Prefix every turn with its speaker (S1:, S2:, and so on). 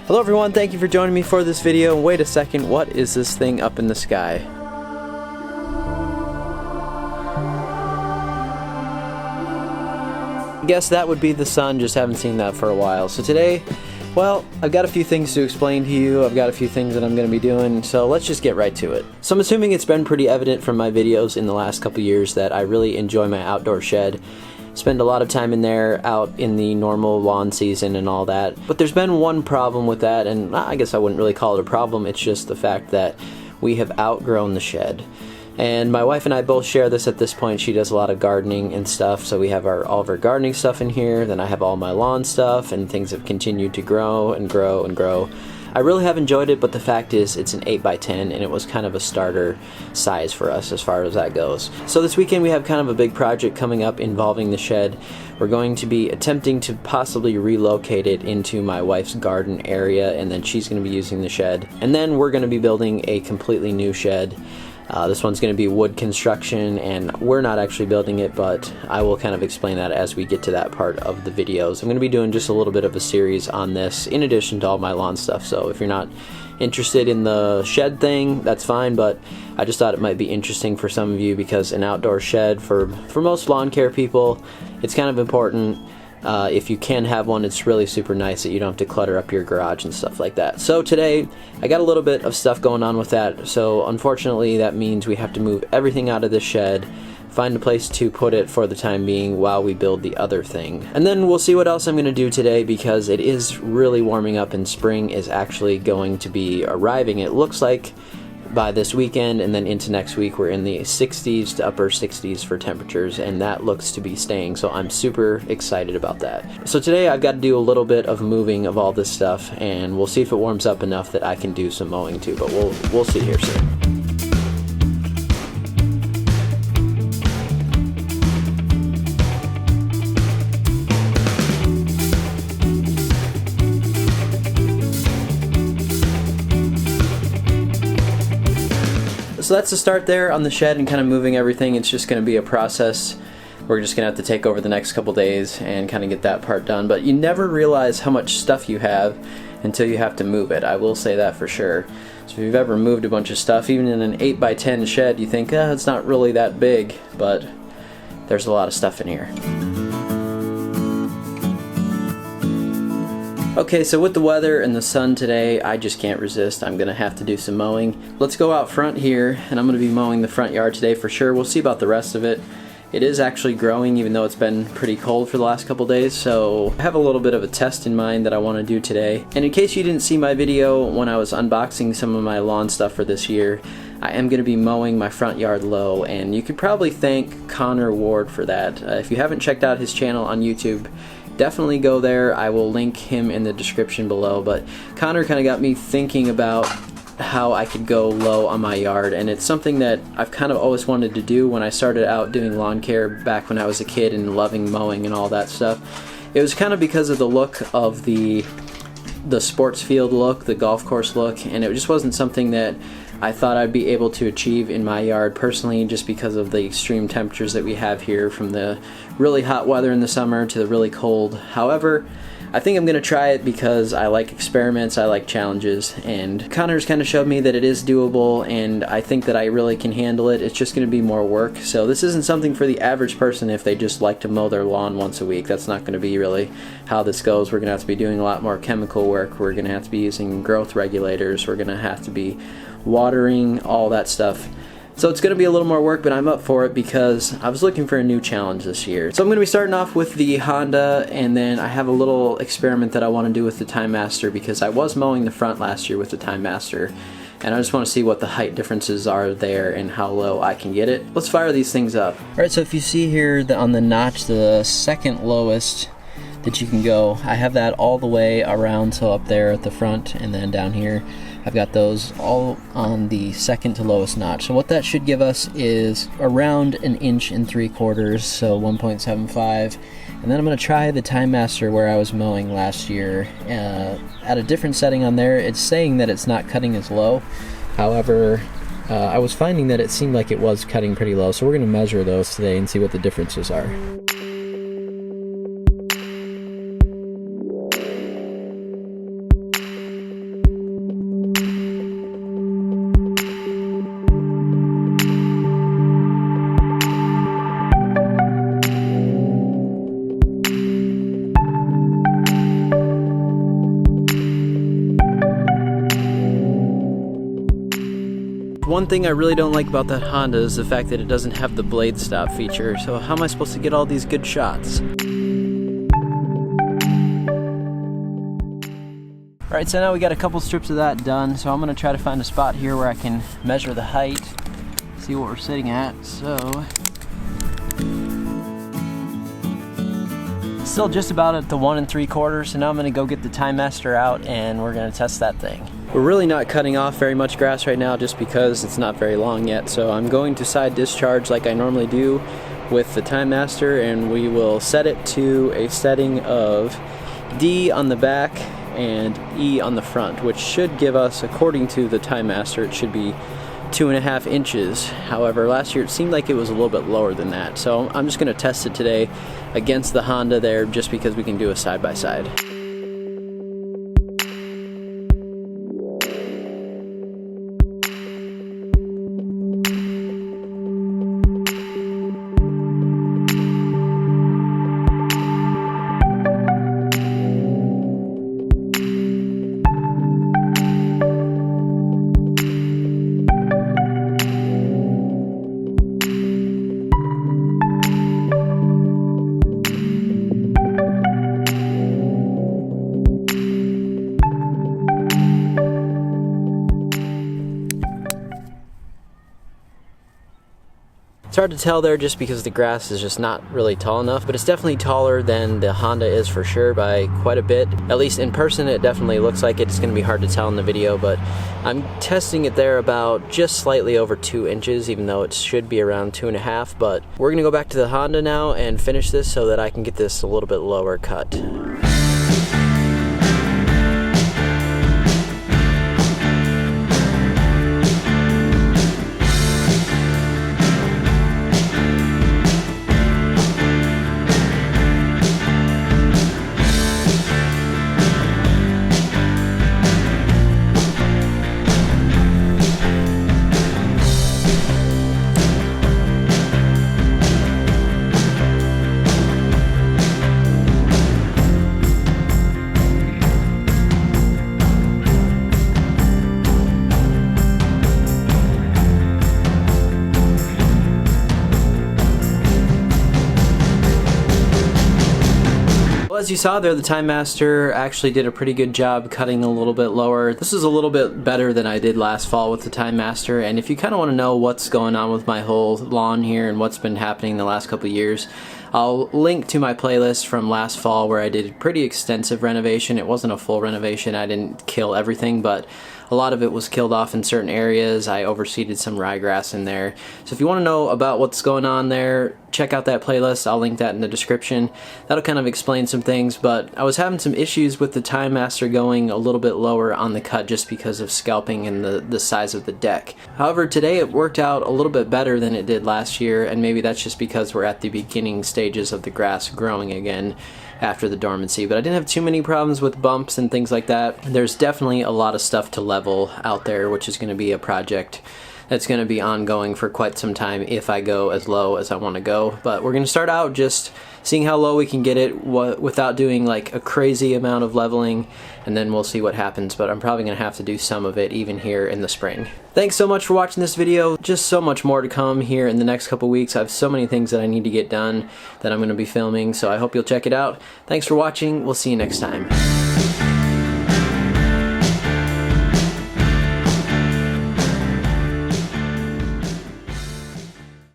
S1: Hello everyone, thank you for joining me for this video. Wait a second, what is this thing up in the sky? I guess that would be the sun, just haven't seen that for a while. So today, well, I've got a few things to explain to you. I've got a few things that I'm going to be doing, so let's just get right to it. So I'm assuming it's been pretty evident from my videos in the last couple years that I really enjoy my outdoor shed. Spend a lot of time in there out in the normal lawn season and all that. But there's been one problem with that, and I guess I wouldn't really call it a problem. It's just the fact that we have outgrown the shed. And my wife and I both share this at this point. She does a lot of gardening and stuff, so we have all of our gardening stuff in here. Then I have all my lawn stuff, and things have continued to grow and grow and grow. I really have enjoyed it, but the fact is it's an 8x10 and it was kind of a starter size for us as far as that goes. So this weekend we have kind of a big project coming up involving the shed. We're going to be attempting to possibly relocate it into my wife's garden area, and then she's going to be using the shed. And then we're going to be building a completely new shed. This one's going to be wood construction, and we're not actually building it, but I will kind of explain that as we get to that part of the videos. I'm going to be doing just a little bit of a series on this in addition to all my lawn stuff, so if you're not interested in the shed thing, that's fine, but I just thought it might be interesting for some of you because an outdoor shed, for most lawn care people, it's kind of important. If you can have one, it's really super nice that you don't have to clutter up your garage and stuff like that. So today, I got a little bit of stuff going on with that, so unfortunately that means we have to move everything out of the shed, find a place to put it for the time being while we build the other thing. And then we'll see what else I'm going to do today because it is really warming up and spring is actually going to be arriving. It looks like by this weekend, and then into next week we're in the 60s to upper 60s for temperatures, and that looks to be staying, so I'm super excited about that. So today I've got to do a little bit of moving of all this stuff, and we'll see if it warms up enough that I can do some mowing too, but we'll see here soon. So that's the start there on the shed and kind of moving everything. It's just going to be a process. We're just going to have to take over the next couple days and kind of get that part done. But you never realize how much stuff you have until you have to move it. I will say that for sure. So if you've ever moved a bunch of stuff, even in an 8x10 shed, you think, it's not really that big, but there's a lot of stuff in here. Okay, so with the weather and the sun today, I just can't resist. I'm gonna have to do some mowing. Let's go out front here, and I'm gonna be mowing the front yard today for sure. We'll see about the rest of it. It is actually growing, even though it's been pretty cold for the last couple days, so I have a little bit of a test in mind that I want to do today. And in case you didn't see my video when I was unboxing some of my lawn stuff for this year, I am going to be mowing my front yard low, and you could probably thank Knorr Ward for that. If you haven't checked out his channel on YouTube, definitely go there. I will link him in the description below, but Knorr kind of got me thinking about how I could go low on my yard, and it's something that I've kind of always wanted to do when I started out doing lawn care back when I was a kid and loving mowing and all that stuff. It was kind of because of the look of the sports field look, the golf course look, and it just wasn't something that I thought I'd be able to achieve in my yard personally, just because of the extreme temperatures that we have here, from the really hot weather in the summer to the really cold. However, I think I'm going to try it because I like experiments, I like challenges, and Connor's kind of showed me that it is doable, and I think that I really can handle it. It's just going to be more work. So this isn't something for the average person if they just like to mow their lawn once a week. That's not going to be really how this goes. We're going to have to be doing a lot more chemical work. We're going to have to be using growth regulators. We're going to have to be watering, all that stuff. So it's going to be a little more work, but I'm up for it because I was looking for a new challenge this year. So I'm going to be starting off with the Honda, and then I have a little experiment that I want to do with the Time Master because I was mowing the front last year with the Time Master, and I just want to see what the height differences are there and how low I can get it. Let's fire these things up. Alright, so if you see here on the notch, the second lowest that you can go, I have that all the way around, so up there at the front, and then down here I've got those all on the second to lowest notch. So what that should give us is around 1 3/4 inches, so 1.75. And then I'm going to try the Time Master where I was mowing last year. At a different setting on there, it's saying that it's not cutting as low. However, I was finding that it seemed like it was cutting pretty low, so we're going to measure those today and see what the differences are. one thing I really don't like about that Honda is the fact that it doesn't have the blade stop feature. So how am I supposed to get all these good shots? Alright, so now we got a couple strips of that done, so I'm going to try to find a spot here where I can measure the height, see what we're sitting at. So, still just about at the 1 3/4, so now I'm going to go get the Time Master out and we're going to test that thing. We're really not cutting off very much grass right now just because it's not very long yet, so I'm going to side discharge like I normally do with the Time Master, and we will set it to a setting of D on the back and E on the front, which should give us, according to the Time Master, it should be 2.5 inches. However, last year it seemed like it was a little bit lower than that. So I'm just going to test it today against the Honda there, just because we can do a side-by-side. It's hard to tell there just because the grass is just not really tall enough, but it's definitely taller than the Honda is for sure by quite a bit. At least in person it definitely looks like it. It's going to be hard to tell in the video, but I'm testing it there about just slightly over 2 inches, even though it should be around 2.5. But we're going to go back to the Honda now and finish this so that I can get this a little bit lower cut. As you saw there, the Time Master actually did a pretty good job cutting a little bit lower. This is a little bit better than I did last fall with the Time Master, and if you kind of want to know what's going on with my whole lawn here and what's been happening the last couple of years, I'll link to my playlist from last fall where I did pretty extensive renovation. It wasn't a full renovation, I didn't kill everything, but a lot of it was killed off in certain areas. I overseeded some ryegrass in there. So if you want to know about what's going on there, check out that playlist. I'll link that in the description. That'll kind of explain some things, but I was having some issues with the Time Master going a little bit lower on the cut just because of scalping and the size of the deck. However, today it worked out a little bit better than it did last year, and maybe that's just because we're at the beginning stages of the grass growing again after the dormancy, but I didn't have too many problems with bumps and things like that. There's definitely a lot of stuff to level out there, which is going to be a project that's going to be ongoing for quite some time if I go as low as I want to go. But we're going to start out just seeing how low we can get it without doing like a crazy amount of leveling, and then we'll see what happens. But I'm probably going to have to do some of it even here in the spring. Thanks so much for watching this video. Just so much more to come here in the next couple weeks. I have so many things that I need to get done that I'm going to be filming, so I hope you'll check it out. Thanks for watching. We'll see you next time.